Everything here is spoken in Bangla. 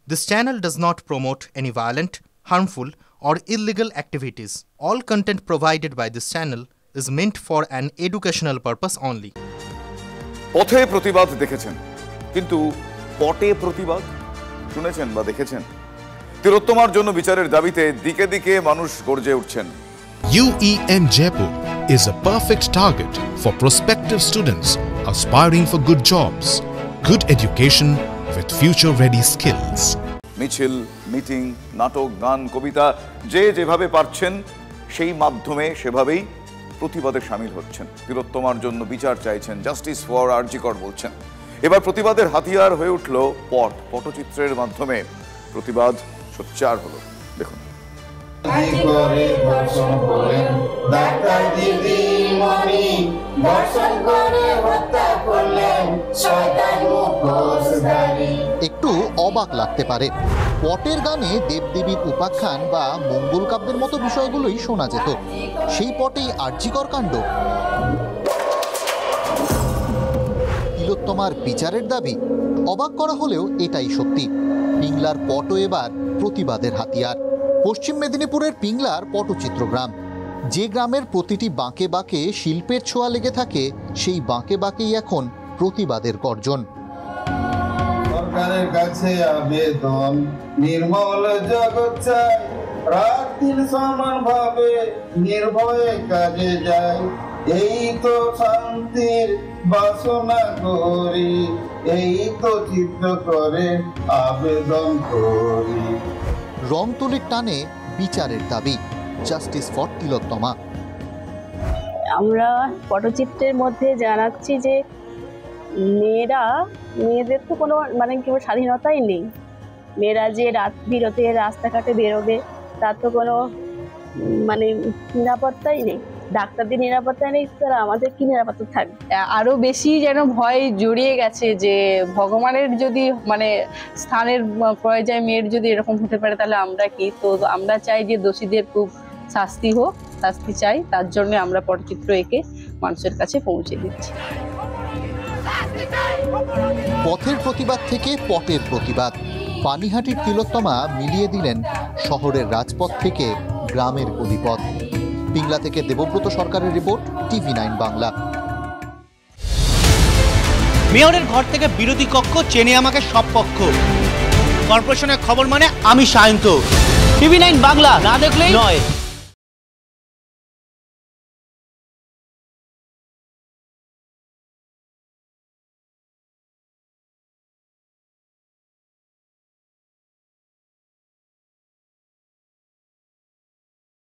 This channel does not promote any violent, harmful, or illegal activities. All content provided by this channel is meant for an educational purpose only. পথে প্রতিবাদ দেখেছেন, কিন্তু পটে প্রতিবাদ শুনেছেন বা দেখেছেন? তিলোত্তমার জন্য বিচারের দাবিতে দিকে দিকে মানুষ গর্জে উঠছেন। UEM Jaipur is a perfect target for prospective students aspiring for good jobs, good education with future-ready skills. মিছিল, মিটিং, নাটক, গান, কবিতা যে যেভাবে পারছেন সেই মাধ্যমে সেভাবেই প্রতিবাদে শামিল হচ্ছেন। তিলোত্তমার জন্য বিচার চাইছেন, জাস্টিস ফর আরজিকর বলছেন। এবার প্রতিবাদের হাতিয়ার হয়ে উঠল পটচিত্রের মাধ্যমে প্রতিবাদ সোচ্চার হলো। দেখুন। একটু অবাক লাগতে পারে, পটের গানে দেবদেবীর উপাখ্যান বা মঙ্গল কাব্যের মতো বিষয়গুলোই শোনা যেত। সেই পটেই আরজিকর কাণ্ড। তিলোত্তমার বিচারের দাবি অবাক করা হলেও এটাই সত্যি। পিংলার পটও এবার প্রতিবাদের হাতিয়ার। পশ্চিম মেদিনীপুরের পিংলার পটচিত্র গ্রাম, যে গ্রামের প্রতিটি বাঁকে বাঁকে শিল্পের ছোঁয়া লেগে থাকে, সেই বাঁকে বাঁকেই এখন প্রতিবাদের গর্জন। সরকারের কাছে আবেদন, নির্মল জগৎ চাই, রাত্রির সমানভাবে নির্ভয়ে কাজে যায়। এই তো শান্তির বাসনা করি, এই তো চিত্ত করে আবেদন করি। রংতুলির টানে বিচারের দাবি, জাস্টিস ফর তিলোত্তমা। আমরা পটচিত্রের মধ্যে জানাচ্ছি যে মেয়েদের তো কোনো স্বাধীনতাই নেই। মেয়েরা যে রাত বিরতে রাস্তাঘাটে বেরোবে তার তো কোনো নিরাপত্তাই নেই। ডাক্তারদের নিরাপত্তা নেই, তারা আমাদের কি নিরাপত্তা থাকবে? আরো বেশি যেন ভয় জড়িয়ে গেছে যে ভগবানের যদি স্থানের পর্যায়ে মেয়ের যদি এরকম হতে পারে তাহলে আমরা কি? তো আমরা চাই যে দোষীদের খুব শাস্তি হোক, শাস্তি চাই। তার জন্য আমরা পটচিত্র এঁকে মানুষের কাছে পৌঁছে দিচ্ছি। পথের প্রতিবাদ থেকে পটের প্রতিবাদ, পানিহাটির তিলোত্তমা মিলিয়ে দিলেন শহরের রাজপথ থেকে গ্রামের গলিপথ। পিংলা থেকে দেবব্রত সরকারের রিপোর্ট, TV9 বাংলা। মেয়রের ঘর থেকে বিরোধী কক্ষ চেনে আমাকে সব পক্ষ। কর্পোরেশনের খবর মানে আমি সায়ন্ত। TV9 বাংলা না দেখলেই নয়।